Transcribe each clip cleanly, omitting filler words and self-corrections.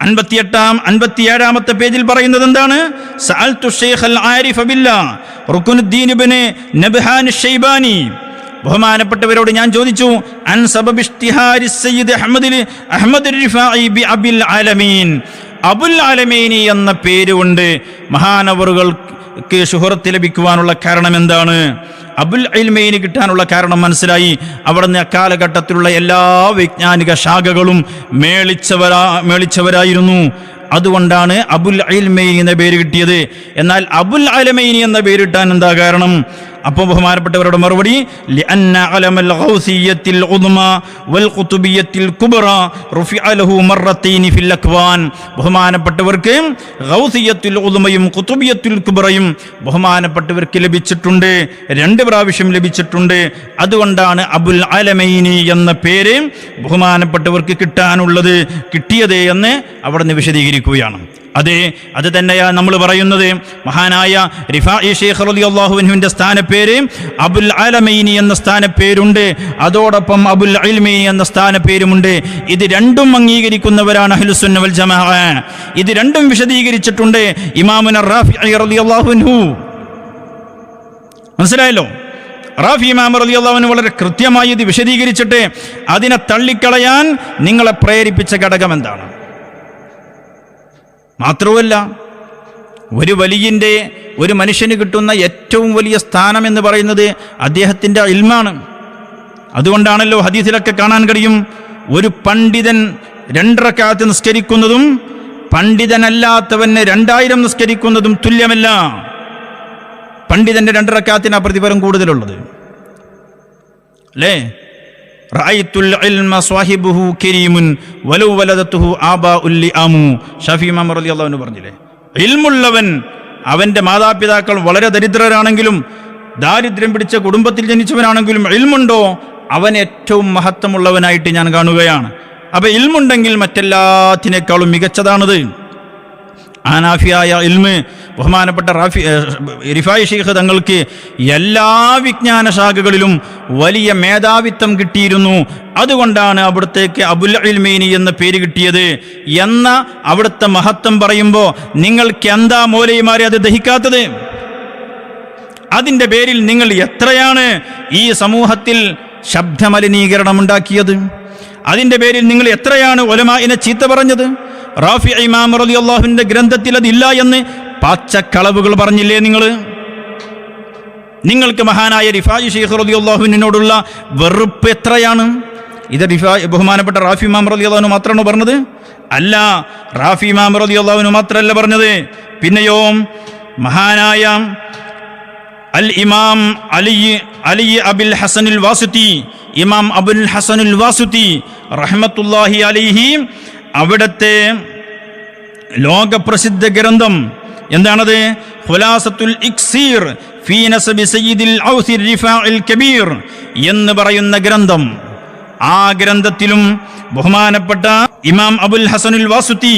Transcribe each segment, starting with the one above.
57-ാമത്തെ പേജിൽ പറയുന്നത് എന്താണ്? സഅൽതു ശൈഖൽ ആരിഫ ബില്ലാഹ് റുക്നുദ്ദീൻ ഇബ്നു നബ്ഹാൻ അശ്ശൈബാനി, ബഹുമാനപ്പെട്ടവരോട് ഞാൻ ചോദിച്ചു, അൻ സബബ് ഇഷ്തിഹാരി സയ്യിദ് അഹ്മദ് റിഫാഇ ബി അബുൽ ആലമീൻ, അബുൽ ആലമീനി എന്ന പേരുകൊണ്ട് മഹാനവറുകൾക്ക് ശുഹറത്ത് ലഭിക്കുവാനുള്ള കാരണം എന്താണ്? അബുൽ ഇൽമൈനി കിട്ടാനുള്ള കാരണം മനസ്സിലായി. അവിടുന്ന് അക്കാലഘട്ടത്തിലുള്ള എല്ലാ വൈജ്ഞാനിക ശാഖകളും മേളിച്ചവരായിരുന്നു. അതുകൊണ്ടാണ് അബുൽ ഇൽമൈനി എന്ന പേര് കിട്ടിയത്. എന്നാൽ അബുൽ അലമൈനി എന്ന പേര് കിട്ടാൻ എന്താ കാരണം? അപ്പോൾ ബഹുമാനപ്പെട്ടവരുടെ മറുപടി, ലിഅന്ന അലമൽ ഗൗസിയ്യത്തിൽ ഉദ്മ വൽ ഖുതുബിയ്യത്തിൽ കുബ്ര റുഫിഅ ലഹു മർറത്തൈനി ഫിൽ അക്വാൻ. ബഹുമാനപ്പെട്ടവർക്ക് ഗൗസിയ്യത്തുൽ ഉദ്മയും ഖുതുബിയ്യത്തുൽ കുബ്രയും ബഹുമാനപ്പെട്ടവർക്ക് ലഭിച്ചിട്ടുണ്ട്, 2 പ്രാവശ്യം ലഭിച്ചിട്ടുണ്ട്. അതുകൊണ്ടാണ് അബുൽ അലമൈനി എന്ന പേര് ബഹുമാനപ്പെട്ടവർക്ക് കിട്ടിയത് എന്ന് അവിടുന്ന് വിശദീകരിക്കുകയാണ്. അതെ, അത് തന്നെയാണ് നമ്മൾ പറയുന്നത്. മഹാനായ റിഫാഇ ശൈഖ് റളിയല്ലാഹു അൻഹുവിന്റെ സ്ഥാനപ്പേര് അബുൽ ആലമൈനി എന്ന സ്ഥാനപ്പേരുണ്ട്, അതോടൊപ്പം അബുൽ ഇൽമൈനി എന്ന സ്ഥാനപ്പേരുമുണ്ട്. ഇത് രണ്ടും അംഗീകരിക്കുന്നവരാണ് അഹ്ലുസുന്ന വൽ ജമാഅ. ഇത് രണ്ടും വിശദീകരിച്ചിട്ടുണ്ട് ഇമാമുന റാഫിഇ റളിയല്ലാഹു അൻഹു. മനസ്സിലായല്ലോ? റാഫി ഇമാം റളിയല്ലാഹു അൻഹു വളരെ കൃത്യമായി ഇത് വിശദീകരിച്ചിട്ട് അതിനെ തള്ളിക്കളയാൻ നിങ്ങളെ പ്രേരിപ്പിച്ച ഘടകം എന്താണ്? മാത്രവുമല്ല, ഒരു മനുഷ്യന് കിട്ടുന്ന ഏറ്റവും വലിയ സ്ഥാനം എന്ന് പറയുന്നത് അദ്ദേഹത്തിൻ്റെ ഇൽമാണ്. അതുകൊണ്ടാണല്ലോ ഹദീസിലൊക്കെ കാണാൻ കഴിയും, ഒരു പണ്ഡിതൻ 2 റക്അത്ത് നിസ്കരിക്കുന്നതും പണ്ഡിതനല്ലാത്തവന് 2000 നിസ്കരിക്കുന്നതും തുല്യമല്ല. പണ്ഡിതന്റെ 2 റക്അത്തിന് പ്രതിഫലം കൂടുതലുള്ളത് അല്ലേ? റഅയ്തുൽ ഇൽമ സ്വാഹിബുഹു കരീമുൻ വലൗ വലദതുഹു ആബാഉൽ ലിആമു. ഷാഫി ഇമാം റളിയല്ലാഹു അൻഹു പറഞ്ഞില്ലേ, ഇൽമുള്ളവൻ അവന്റെ മാതാപിതാക്കൾ വളരെ ദരിദ്രരാണെങ്കിലും ദാരിദ്ര്യം പിടിച്ച കുടുംബത്തിൽ ജനിച്ചവനാണെങ്കിലും ഇൽമുണ്ടോ അവൻ ഏറ്റവും മഹത്വമുള്ളവനായിട്ട് ഞാൻ കാണുകയാണ്. അപ്പോൾ ഇൽമുണ്ടെങ്കിൽ മറ്റെല്ലാത്തിനേക്കാളും മികച്ചതാണത്. ആനാഫിയായ ഇൽമ് ബഹുമാനപ്പെട്ട റിഫായി ശൈഖ് തങ്ങൾക്ക് എല്ലാ വിജ്ഞാന ശാഖകളിലും വലിയ മേധാവിത്വം കിട്ടിയിരുന്നു. അതുകൊണ്ടാണ് അവിടത്തേക്ക് അബുൽ ഇൽമൈനി എന്ന പേര് കിട്ടിയത് എന്ന അവിടുത്തെ മഹത്വം പറയുമ്പോൾ നിങ്ങൾക്ക് എന്താ മൗലവിമാരെ അത് ദഹിക്കാത്തത്? അതിൻ്റെ പേരിൽ നിങ്ങൾ എത്രയാണ് ഈ സമൂഹത്തിൽ ശബ്ദമലിനീകരണം ഉണ്ടാക്കിയത്? അതിൻ്റെ പേരിൽ നിങ്ങൾ എത്രയാണ് ഉലമാഇനെ ചീത്ത പറഞ്ഞത്? റാഫി ഇമാം റളിയല്ലാഹുവിന്റെ ഗ്രന്ഥത്തിൽ അതില്ല എന്ന് പച്ചക്കളവുകൾ പറഞ്ഞില്ലേ നിങ്ങൾക്ക് മഹാനായ റിഫായി ശൈഖ് റളിയല്ലാഹുവിനോടുള്ള വെറുപ്പ് എത്രയാണ്? ഇത് ബഹുമാനപ്പെട്ട റാഫി ഇമാം റളിയല്ലാഹു അൻഹു മാത്രമാണോ പറഞ്ഞത്? അല്ല, റാഫി ഇമാം റളിയല്ലാഹു അൻഹു മാത്രമല്ല പറഞ്ഞത്, പിന്നെയോ മഹാനായ അൽ ഇമാം അലി അബുൽ ഹസനുൽ വാസിത്തി, ഇമാം അബുൽ ഹസനുൽ വാസിത്തി റഹ്മത്തുള്ളാഹി അലൈഹി, അവിടുത്തെ ലോകപ്രസിദ്ധ ഗ്രന്ഥം എന്താണത്? ഖുലാസത്തുൽ ഇക്സീർ ഫീ നസബി സയ്യിദിൽ ഔസ് റിഫാഇൽ കബീർ എന്ന് പറയുന്ന ഗ്രന്ഥം. ആ ഗ്രന്ഥത്തിലും ബഹുമാനപ്പെട്ട ഇമാം അബുൽ ഹസനുൽ വാസിത്തി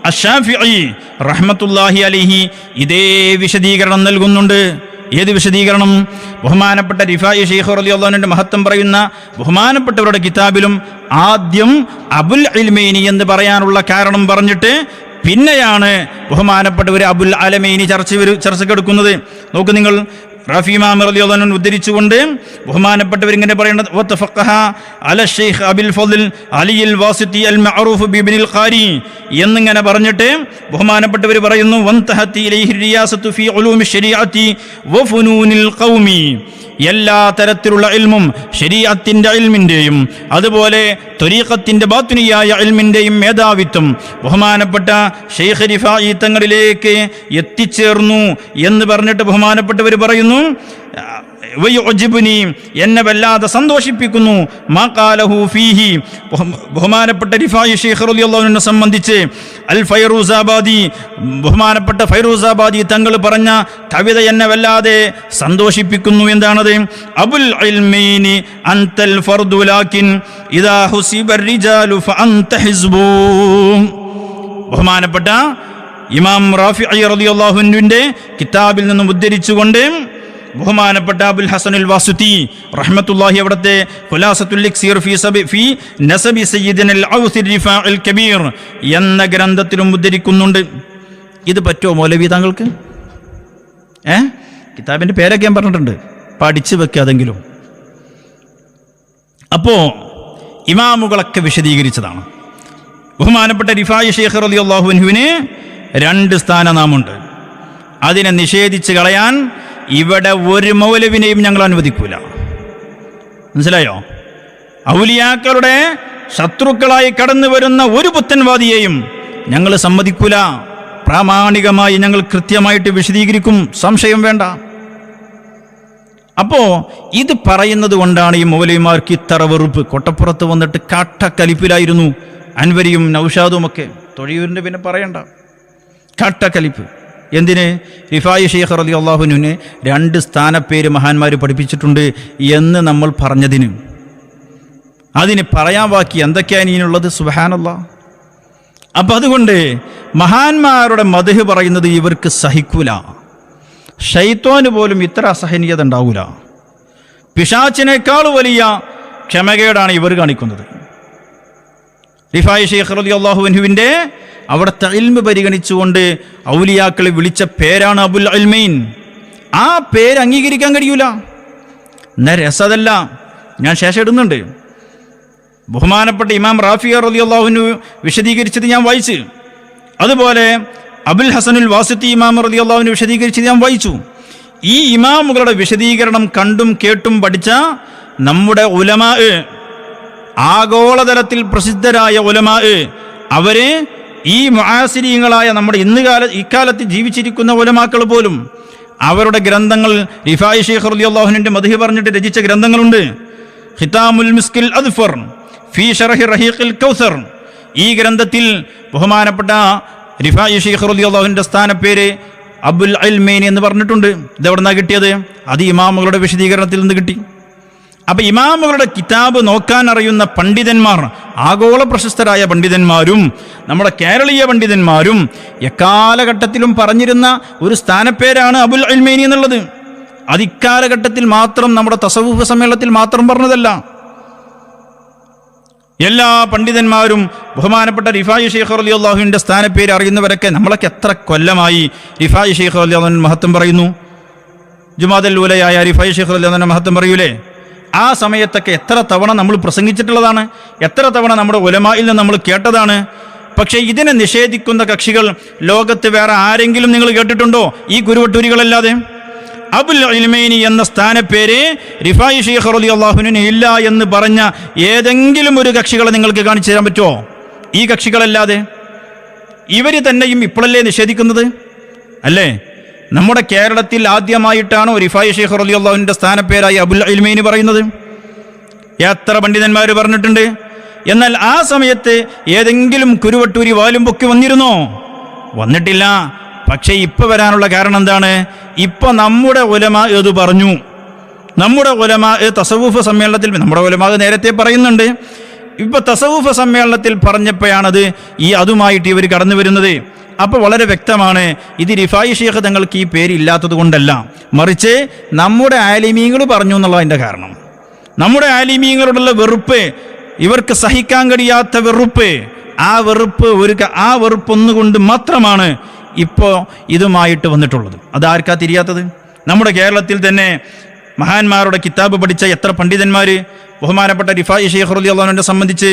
അശ്ശാഫിഈ റഹ്മത്തുള്ളാഹി അലൈഹി ഇതേ വിശദീകരണം നൽകുന്നുണ്ട്. ഏത് വിശദീകരണം? ബഹുമാനപ്പെട്ട റിഫായി ശൈഖ് റളിയല്ലാഹു അൻഹുവിന്റെ മഹത്വം പറയുന്ന ബഹുമാനപ്പെട്ടവരുടെ കിതാബിലും ആദ്യം അബുൽ ഇൽമൈനി എന്ന് പറയാനുള്ള കാരണം പറഞ്ഞിട്ട് പിന്നെയാണ് ബഹുമാനപ്പെട്ടവർ അബുൽ അലമൈനി ചർച്ചക്കെടുക്കുന്നത്. നോക്ക് നിങ്ങൾ, റാഫി ഇമാം റളിയല്ലാഹു അൻഹു ഉദ്ധരിച്ചുകൊണ്ട് ബഹുമാനപ്പെട്ടവർ ഇങ്ങനെ പറയുന്നത്, വതഫഖഹ അല ശൈഖ് അബുൽ ഫദ്ൽ അലിൽ വാസിത്തി അൽ മഅറൂഫ് ബിബ്നിൽ ഖാരി എന്നിങ്ങനെ പറഞ്ഞിട്ട് ബഹുമാനപ്പെട്ടവർ പറയുന്നു, വന്തഹത്തി ഇലൈഹി റിയാസത്തു ഫീ ഉലൂമി ശരീഅത്തി വഫുനൂനിൽ ഖൗമി. എല്ലാ തരത്തിലുള്ള ഇൽമും ശരീഅത്തിന്റെ ഇൽമിന്റെയും അതുപോലെ ത്വരീഖത്തിന്റെ ബാത്തിനിയായ ഇൽമിന്റെയും മേധാവിത്വം ബഹുമാനപ്പെട്ട ശൈഖ് റിഫായി തങ്ങളിലേക്ക് എത്തിച്ചേർന്നു എന്ന് പറഞ്ഞിട്ട് ബഹുമാനപ്പെട്ടവർ പറയുന്നു, എന്നെ വല്ലാതെ സന്തോഷിപ്പിക്കുന്നു മാ ഖാലഹു ഫീഹി. ബഹുമാനപ്പെട്ട റിഫായി ശൈഖ് റളിയല്ലാഹു അൻഹുവിനെ സംബന്ധിച്ച് അൽ ഫൈറൂസാബാദി, ബഹുമാനപ്പെട്ട ഫൈറൂസാബാദി തങ്ങൾ പറഞ്ഞ കവിത എന്നെ വല്ലാതെ സന്തോഷിപ്പിക്കുന്നു. എന്താണത്? അബുൽ ഇൽമൈനി അൻതൽ ഫർദു ലാകിൻ ഇദാ ഹുസിബർ റിജാലു ഫഅൻത ഹിസ്ബു. ബഹുമാനപ്പെട്ട ഇമാം റാഫിഈ റളിയല്ലാഹു അൻഹുവിന്റെ കിതാബിൽ നിന്നും ഉദ്ധരിച്ചുകൊണ്ട് ബഹുമാനപ്പെട്ട അബുൽ ഹസനുൽ വാസുതി റഹ്മത്തുള്ളാഹി അവിടുത്തെ ഖുലാസത്തുൽ ഇക്സീർ ഫീ നസബി സയ്യിദിനൽ ഔസ് റിഫാഇൽ കബീർ എന്ന ഗ്രന്ഥത്തിലും ഉദ്ധരിക്കുന്നുണ്ട്. ഇത് പറ്റുമോ മൗലവി താങ്കൾക്ക്? കിതാബിന്റെ പേരൊക്കെ ഞാൻ പറഞ്ഞിട്ടുണ്ട്, പഠിച്ചു വെക്കാതെങ്കിലും. അപ്പോ ഇമാമുകളൊക്കെ വിശദീകരിച്ചതാണ്. ബഹുമാനപ്പെട്ട റിഫായി ശൈഖ് റളിയല്ലാഹു അൻഹുവിന് 2 സ്ഥാനനാമുണ്ട്. അതിനെ നിഷേധിച്ച് കളയാൻ ഇവിടെ ഒരു മൗലവിനെയും ഞങ്ങൾ അനുവദിക്കൂല. മനസ്സിലായോ? ഔലിയാക്കളുടെ ശത്രുക്കളായി കടന്നു വരുന്ന ഒരു പുത്തൻവാദിയെയും ഞങ്ങൾ സമ്മതിക്കൂല. പ്രാമാണികമായി ഞങ്ങൾ കൃത്യമായിട്ട് വിശദീകരിക്കും, സംശയം വേണ്ട. അപ്പോ ഇത് പറയുന്നത് കൊണ്ടാണ് ഈ മൗലവിമാർക്ക് ഇത്ര വെറുപ്പ്. കൊട്ടപ്പുറത്ത് വന്നിട്ട് കാട്ടക്കലിപ്പിലായിരുന്നു അൻവരിയും നൗഷാദും ഒക്കെ. തൊഴിയൂരിൻ്റെ പിന്നെ പറയണ്ട, കാട്ടക്കലിപ്പ്. എന്തിന്? റിഫായി ശൈഖ് റളിയല്ലാഹു അൻഹുവിന് 2 സ്ഥാനപ്പേര് മഹാന്മാർ പഠിപ്പിച്ചിട്ടുണ്ട് എന്ന് നമ്മൾ പറഞ്ഞതിന്. അതിന് പറയാൻ ബാക്കി എന്തൊക്കെയാണ് ഇതിനുള്ളത്? സുബ്ഹാനല്ലാഹ്. അപ്പം അതുകൊണ്ട് മഹാന്മാരുടെ മദ്ഹ് പറയുന്നത് ഇവർക്ക് സഹിക്കൂല. ശൈത്വാന് പോലും ഇത്ര അസഹനീയത ഉണ്ടാവൂല. പിശാചിനേക്കാൾ വലിയ ക്ഷമകേടാണ് ഇവർ കാണിക്കുന്നത്. റിഫായി ശൈഖ് റളിയല്ലാഹു അൻഹുവിൻ്റെ അവിടുത്തെ ഇൽമ് പരിഗണിച്ചുകൊണ്ട് ഔലിയാക്കളെ വിളിച്ച പേരാണ് അബുൽ ഇൽമൈൻ. ആ പേര് അംഗീകരിക്കാൻ കഴിയൂല. എന്നാ രസതല്ല, ഞാൻ ശേഷം ഇടുന്നുണ്ട്. ബഹുമാനപ്പെട്ട ഇമാം റാഫി റളിയല്ലാഹു അൻഹു വിശദീകരിച്ചത് ഞാൻ വായിച്ചു. അതുപോലെ അബുൽ ഹസനുൽ വാസിത്തി ഇമാം റളിയല്ലാഹു അൻഹു വിശദീകരിച്ചത് ഞാൻ വായിച്ചു. ഈ ഇമാമുകളുടെ വിശദീകരണം കണ്ടും കേട്ടും പഠിച്ച നമ്മുടെ ഉലമാ, ആഗോളതലത്തിൽ പ്രസിദ്ധരായ ഉലമാ, അവരെ ഈ മുആസിരീങ്ങളായ നമ്മുടെ ഇക്കാലത്ത് ജീവിച്ചിരിക്കുന്ന ഉലമാക്കൾ പോലും അവരുടെ ഗ്രന്ഥങ്ങൾ റിഫായി ശൈഖ് റളിയല്ലാഹു അൻഹുവിന്റെ മദ്ഹ് പറഞ്ഞിട്ട് രചിച്ച ഗ്രന്ഥങ്ങളുണ്ട്. ഖിതാമുൽ മിസ്കിൽ അദ്ഫർ ഫീ ശർഹി റഹീഖിൽ കൗസർ. ഈ ഗ്രന്ഥത്തിൽ ബഹുമാനപ്പെട്ട റിഫായി ശൈഖ് റളിയല്ലാഹു അൻഹുവിന്റെ സ്ഥാനപ്പേര് അബുൽ ഇൽമൈൻ എന്ന് പറഞ്ഞിട്ടുണ്ട്. ഇതെവിടുന്നാണ് കിട്ടിയത്? അത് ഇമാമുകളുടെ വിശദീകരണത്തിൽ നിന്ന് കിട്ടി. അപ്പം ഇമാമുകളുടെ കിതാബ് നോക്കാൻ അറിയുന്ന പണ്ഡിതന്മാർ, ആഗോള പ്രശസ്തരായ പണ്ഡിതന്മാരും നമ്മുടെ കേരളീയ പണ്ഡിതന്മാരും എക്കാലഘട്ടത്തിലും പറഞ്ഞിരുന്ന ഒരു സ്ഥാനപ്പേരാണ് അബുൽ ഇൽമൈനി എന്നുള്ളത്. അത് ഇക്കാലഘട്ടത്തിൽ മാത്രം നമ്മുടെ തസവൂഫ് സമ്മേളനത്തിൽ മാത്രം പറഞ്ഞതല്ല. എല്ലാ പണ്ഡിതന്മാരും ബഹുമാനപ്പെട്ട റിഫായി ശൈഖ് റളിയല്ലാഹുവിന്റെ സ്ഥാനപ്പേര് അറിയുന്നവരൊക്കെ നമ്മളൊക്കെ എത്ര കൊല്ലമായി റിഫായി ശൈഖ് റളിയല്ലാഹു മഹത്വം പറയുന്നു. ജുമാദൽ ഊലയായ റിഫായി ശൈഖ് റളിയല്ലാഹു മഹത്വം പറയൂലേ? ആ സമയത്തൊക്കെ എത്ര തവണ നമ്മൾ പ്രസംഗിച്ചിട്ടുള്ളതാണ്, എത്ര തവണ നമ്മുടെ ഉലമായിൽ നിന്ന് നമ്മൾ കേട്ടതാണ്. പക്ഷേ ഇതിനെ നിഷേധിക്കുന്ന കക്ഷികൾ ലോകത്ത് വേറെ ആരെങ്കിലും നിങ്ങൾ കേട്ടിട്ടുണ്ടോ ഈ കുരുവട്ടൂരികളല്ലാതെ? അബുൽ ഇൽമൈനി എന്ന സ്ഥാനപ്പേര് റിഫായി ശൈഖ് റളിയല്ലാഹു അൻഹു ഇല്ല എന്ന് പറഞ്ഞ ഏതെങ്കിലും ഒരു കക്ഷികളെ നിങ്ങൾക്ക് കാണിച്ചു തരാൻ പറ്റുമോ? ഈ കക്ഷികളല്ലാതെ. ഇവർ തന്നെയും ഇപ്പോഴല്ലേ നിഷേധിക്കുന്നത്? അല്ലേ? നമ്മുടെ കേരളത്തിൽ ആദ്യമായിട്ടാണ് റിഫായി ശൈഖ് റളിയല്ലാഹു അൻഹുവിന്റെ സ്ഥാനപ്പേരായി അബുൽ ഇൽമൈനി പറയുന്നത്. എത്ര പണ്ഡിതന്മാർ പറഞ്ഞിട്ടുണ്ട്. എന്നാൽ ആ സമയത്ത് ഏതെങ്കിലും കുരുവട്ടൂരി വാലും പൊക്കി വന്നിരുന്നോ? വന്നിട്ടില്ല. പക്ഷേ ഇപ്പൊ വരാനുള്ള കാരണം എന്താണ്? ഇപ്പൊ നമ്മുടെ ഉലമാ ഏത് പറഞ്ഞു? നമ്മുടെ ഉലമാ തസവൂഫ് സമ്മേളനത്തിൽ നമ്മുടെ ഉലമാ നേരത്തെ പറയുന്നുണ്ട്. ഇപ്പൊ തസവൂഫ് സമ്മേളനത്തിൽ പറഞ്ഞപ്പോഴാണത് അതുമായിട്ട് ഇവർ കടന്നു വരുന്നത്. അപ്പോൾ വളരെ വ്യക്തമാണ്, ഇത് റിഫായി ശൈഖ് തങ്ങൾക്ക് ഈ പേര് ഇല്ലാത്തത് കൊണ്ടല്ല, മറിച്ച് നമ്മുടെ ആലിമീങ്ങൾ പറഞ്ഞു എന്നുള്ളതിൻ്റെ കാരണം. നമ്മുടെ ആലിമീങ്ങളോടുള്ള വെറുപ്പ്, ഇവർക്ക് സഹിക്കാൻ കഴിയാത്ത വെറുപ്പ്, ആ വെറുപ്പൊന്നുകൊണ്ട് മാത്രമാണ് ഇപ്പോൾ ഇതുമായിട്ട് വന്നിട്ടുള്ളത്. അതാർക്കാ തിരിയാത്തത്? നമ്മുടെ കേരളത്തിൽ തന്നെ മഹാന്മാരുടെ കിതാബ് പഠിച്ച എത്ര പണ്ഡിതന്മാർ ബഹുമാനപ്പെട്ട റിഫായി ശൈഖ് റളിയല്ലാഹു അൻഹുവിനെ സംബന്ധിച്ച്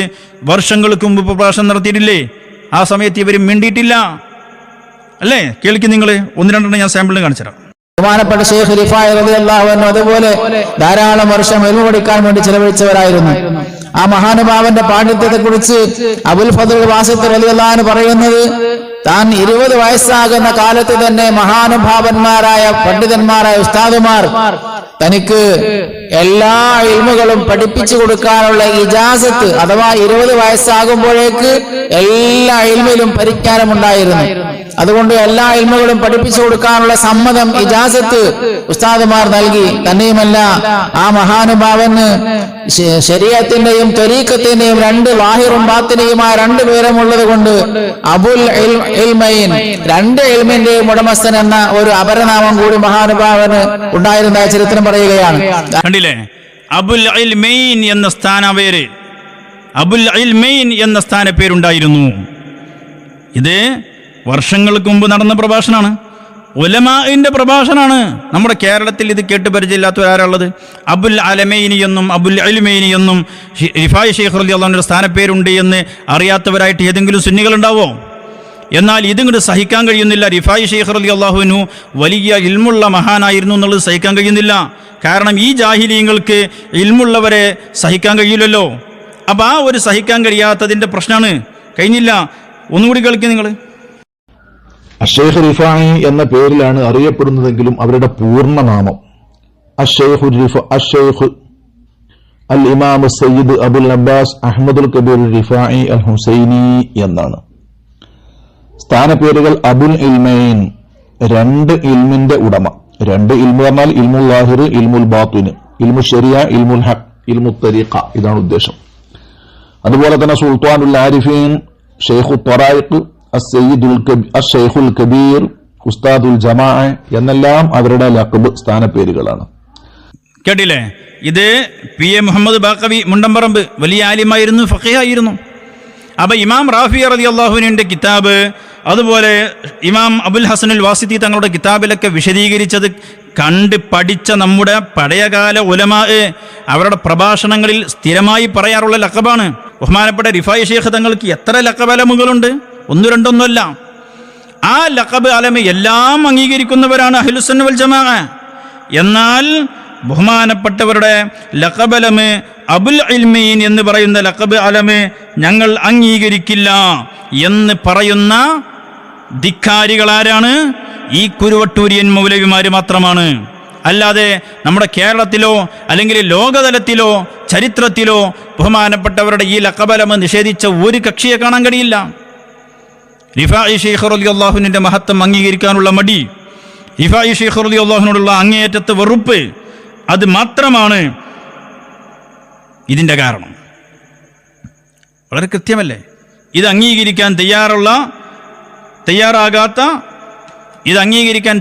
വർഷങ്ങൾക്ക് മുമ്പ് പ്രഭാഷണം നടത്തിയിട്ടില്ലേ? ആ സമയത്ത് ഇവർ മിണ്ടിയിട്ടില്ല അല്ലേ? കേൾക്കും നിങ്ങൾ. 1-2 ഞാൻ സാമ്പിളിന് കാണിച്ചുതരാം. ബഹുമാനപ്പെട്ട ശൈഖ് റിഫായി റളിയല്ലാഹു അൻഹു അതുപോലെ ധാരാളം വർഷം ഇൽമു പഠിക്കാൻ വേണ്ടി ചെലവഴിച്ചവരായിരുന്നു. ആ മഹാനുഭാവന്റെ പാണ്ഡിത്യത്തെ കുറിച്ച് അബുൽ ഫദ്ൽ വാസിത്ത് റളിയല്ലാഹു അൻഹു പറയുന്നത്, താൻ 20 വയസ്സാകുന്ന കാലത്ത് തന്നെ മഹാനുഭാവന്മാരായ പണ്ഡിതന്മാരായ ഉസ്താദുമാർ തനിക്ക് എല്ലാ ഇൽമുകളും പഠിപ്പിച്ചു കൊടുക്കാനുള്ള ഇജാസത്ത്, അഥവാ 20 വയസ്സാകുമ്പോഴേക്ക് എല്ലാ ഇൽമിലും പരിജ്ഞാനമുണ്ടായിരുന്നു. അതുകൊണ്ട് എല്ലാ ഇൽമുകളും പഠിപ്പിച്ചു കൊടുക്കാനുള്ള സമ്മതം, ഇജാസത്ത് ഉസ്താദുമാർ നൽകി. തന്നെയുമല്ല, ആ മഹാനുഭാവന് ശരീഅത്തിന്റെയും ത്വരീഖത്തിന്റെയും രണ്ട് ലാഹിറും ബാത്തിനിയുമായ രണ്ട് പേരുമുള്ളത് കൊണ്ട് അബുൽ ഇൽമൈൻ, രണ്ട് ഇൽമിന്റെയും ഉടമസ്ഥൻ എന്ന ഒരു അപരനാമം കൂടി മഹാനുഭാവന് ഉണ്ടായിരുന്നതായ ചരിത്രം പറയുകയാണ്. കണ്ടില്ലേ, അബുൽ ഇൽമൈൻ എന്ന സ്ഥാനപേര്, അബുൽ ഇൽമൈൻ എന്ന സ്ഥാനപ്പേരുണ്ടായിരുന്നു. ഇത് വർഷങ്ങൾക്ക് മുമ്പ് നടന്ന പ്രഭാഷണമാണ്, ഉലമാഇന്റെ പ്രഭാഷണമാണ്. നമ്മുടെ കേരളത്തിൽ ഇത് കേട്ട് പരിചയമില്ലാത്തവരാരുള്ളത്? അബുൽ അലമൈനി എന്നും അബുൽ ഇൽമൈനി എന്നും റിഫായി ശൈഖ് റളിയല്ലാഹു അൻഹുവിന്റെ സ്ഥാനപ്പേരുണ്ട് എന്ന് അറിയാത്തവരായിട്ട് ഏതെങ്കിലും സുന്നികളുണ്ടാവോ? എന്നാൽ ഇതും കൂടെ സഹിക്കാൻ കഴിയുന്നില്ല. റിഫായി ശൈഖ് റളിയല്ലാഹു അൻഹു വലിയ ഇൽമുള്ള മഹാനായിരുന്നു എന്നുള്ളത് സഹിക്കാൻ കഴിയുന്നില്ല. കാരണം ഈ ജാഹിലീങ്ങൾക്ക് ഇൽമുള്ളവരെ സഹിക്കാൻ കഴിയില്ലല്ലോ. അപ്പം ആ ഒരു സഹിക്കാൻ കഴിയാത്തതിൻ്റെ പ്രശ്നമാണ്. കഴിഞ്ഞില്ല, ഒന്നുകൂടി കേൾക്കുക നിങ്ങൾ. അഷേഖ് റിഫായി എന്ന പേരിലാണ് അറിയപ്പെടുന്നതെങ്കിലും അവരുടെ പൂർണ്ണനാമം അഷേഖ് അൽ ഇമാം സയ്യിദ് അബുൽ അബ്ബാസ് അഹ്മദുൽ കബീർ റിഫായി അൽ ഹുസൈനി എന്നാണ്. സ്ഥാനപ്പേരുകൾ അബുൽ ഇൽമൈൻ, രണ്ട് ഇൽമിന്റെ ഉടമ. രണ്ട് ഇൽമു പറഞ്ഞാൽ ഇൽമുൽ ലാഹിർ, ഇൽമുൽ ബാത്തിൻ, ഇൽമു ശരിയ, ഇൽമുൽ ഹഖ്, ഇൽമു തരീഖ, ഇതാണ് ഉദ്ദേശം. അതുപോലെ തന്നെ സുൽത്താനുൽ ആരിഫീൻ, ഷെയ്ഖു ത്വറായിഖ്, അശ്ശൈഖുൽ കബീർ, ഉസ്താദുൽ ജമാഅ എന്നെല്ലാം അവരുടെ ലഖബ് സ്ഥാനപ്പേരുകളാണ്. കേട്ടില്ലേ, ഇത് പി എ മുഹമ്മദ് ബാഖവി മുണ്ടമ്പറമ്പ് വലിയ ആലിമായിരുന്നു, ഫഖീഹായിരുന്നു. അപ്പം ഇമാം റാഫി റളിയല്ലാഹുവിന്റെ കിതാബ്, അതുപോലെ ഇമാം അബുൽ ഹസനുൽ വാസിത്തി തങ്ങളുടെ കിതാബിലൊക്കെ വിശദീകരിച്ചത് കണ്ട് പഠിച്ച നമ്മുടെ പഴയകാല ഉലമാ അവരുടെ പ്രഭാഷണങ്ങളിൽ സ്ഥിരമായി പറയാറുള്ള ലഖബാണ്. ബഹുമാനപ്പെട്ട റിഫായി ശൈഖ് തങ്ങൾക്ക് എത്ര ലഖബ് അലമുകളുണ്ട്? ഒന്ന് രണ്ടൊന്നുമല്ല. ആ ലഖബ് അലമ് എല്ലാം അംഗീകരിക്കുന്നവരാണ് അഹ്ലുസുന്ന വൽ ജമാഅ. എന്നാൽ ബഹുമാനപ്പെട്ടവരുടെ ലഖബ് അലമ് അബുൽ ഇൽമീൻ എന്ന് പറയുന്ന ലഖബ് അലമ് ഞങ്ങൾ അംഗീകരിക്കില്ല എന്ന് പറയുന്ന ധിക്കാരികളാരാണ്? ഈ കുരുവട്ടൂരിയൻ മൗലവിമാര് മാത്രമാണ്. അല്ലാതെ നമ്മുടെ കേരളത്തിലോ അല്ലെങ്കിൽ ലോകതലത്തിലോ ചരിത്രത്തിലോ ബഹുമാനപ്പെട്ടവരുടെ ഈ ലഖബ് അലമ് നിഷേധിച്ച ഒരു കക്ഷിയെ കാണാൻ കഴിയില്ല. റിഫായി ശൈഖ് റളിയല്ലാഹു അൻഹുവിന്റെ മഹത്വം അംഗീകരിക്കാനുള്ള മടി, റിഫായി ശൈഖ് റളിയല്ലാഹു അൻഹുവിനോടുള്ള അങ്ങേയറ്റത്തെ വെറുപ്പ്, അത് മാത്രമാണ് ഇതിൻ്റെ കാരണം. വളരെ കൃത്യമല്ലേ? ഇത് അംഗീകരിക്കാൻ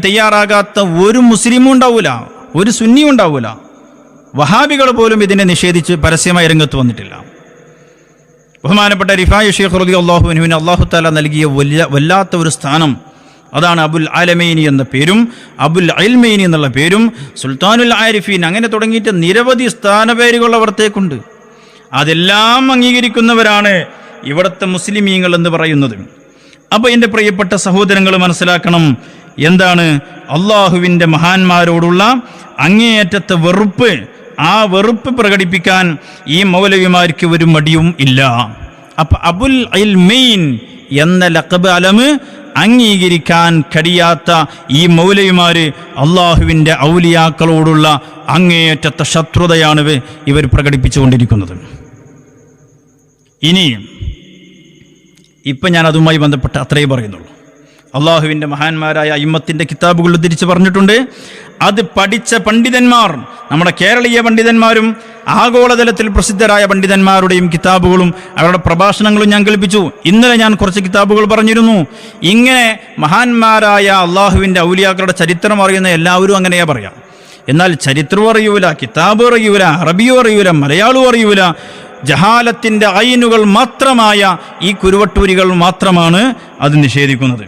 തയ്യാറാകാത്ത ഒരു മുസ്ലിമും ഉണ്ടാവൂല, ഒരു സുന്നിയും ഉണ്ടാവൂല. വഹാബികൾ പോലും ഇതിനെ നിഷേധിച്ച് പരസ്യമായി രംഗത്ത് വന്നിട്ടില്ല. ബഹുമാനപ്പെട്ട റിഫായി ശൈഖ് റളിയല്ലാഹു അൻഹുവിന് അല്ലാഹു തആല നൽകിയ വല്ലാത്ത ഒരു സ്ഥാനം, അതാണ് അബുൽ ആലമൈനി എന്ന പേരും അബുൽ ഇൽമൈനി എന്നുള്ള പേരും സുൽത്താനുൽ ആരിഫീൻ അങ്ങനെ തുടങ്ങിയിട്ട് നിരവധി സ്ഥാനപേരുകൾ അവർത്തേക്കുണ്ട്. അതെല്ലാം അംഗീകരിക്കുന്നവരാണ് ഇവിടുത്തെ മുസ്ലിമീങ്ങൾ എന്ന് പറയുന്നത്. അപ്പോൾ എൻ്റെ പ്രിയപ്പെട്ട സഹോദരങ്ങൾ മനസ്സിലാക്കണം, എന്താണ് അള്ളാഹുവിൻ്റെ മഹാന്മാരോടുള്ള അങ്ങേയറ്റത്തെ വെറുപ്പ്. ആ വെറുപ്പ് പ്രകടിപ്പിക്കാൻ ഈ മൗലവിമാർക്ക് ഒരു മടിയും ഇല്ല. അപ്പം അബുൽ ഇൽമൈൻ എന്ന ലഖബ് അലമ് അംഗീകരിക്കാൻ കഴിയാത്ത ഈ മൗലവിമാര് അള്ളാഹുവിൻ്റെ ഔലിയാക്കളോടുള്ള അങ്ങേയറ്റത്തെ ശത്രുതയാണ് ഇവർ പ്രകടിപ്പിച്ചുകൊണ്ടിരിക്കുന്നത്. ഇപ്പം ഞാൻ അതുമായി ബന്ധപ്പെട്ട് അത്രയേ പറയുന്നുള്ളൂ. അള്ളാഹുവിൻ്റെ മഹാന്മാരായ അയിമ്മത്തിൻ്റെ കിതാബുകൾ ഉദ്ധരിച്ച് പറഞ്ഞിട്ടുണ്ട്, അത് പഠിച്ച പണ്ഡിതന്മാർ, നമ്മുടെ കേരളീയ പണ്ഡിതന്മാരും ആഗോളതലത്തിൽ പ്രസിദ്ധരായ പണ്ഡിതന്മാരുടെയും കിതാബുകളും അവരുടെ പ്രഭാഷണങ്ങളും ഞാൻ കേൾപ്പിച്ചു. ഇന്നലെ ഞാൻ കുറച്ച് കിതാബുകൾ പറഞ്ഞിരുന്നു. ഇങ്ങനെ മഹാന്മാരായ അള്ളാഹുവിൻ്റെ ഔലിയാക്കളുടെ ചരിത്രം അറിയുന്ന എല്ലാവരും അങ്ങനെയാ പറയാം. എന്നാൽ ചരിത്രവും അറിയൂല, കിതാബും അറിയൂല, അറബിയും അറിയൂല, മലയാളവും അറിയൂല. ജഹാലത്തിൻ്റെ ഐനുകൾ മാത്രമായ ഈ കുരുവട്ടൂരികൾ മാത്രമാണ് അത് നിഷേധിക്കുന്നത്.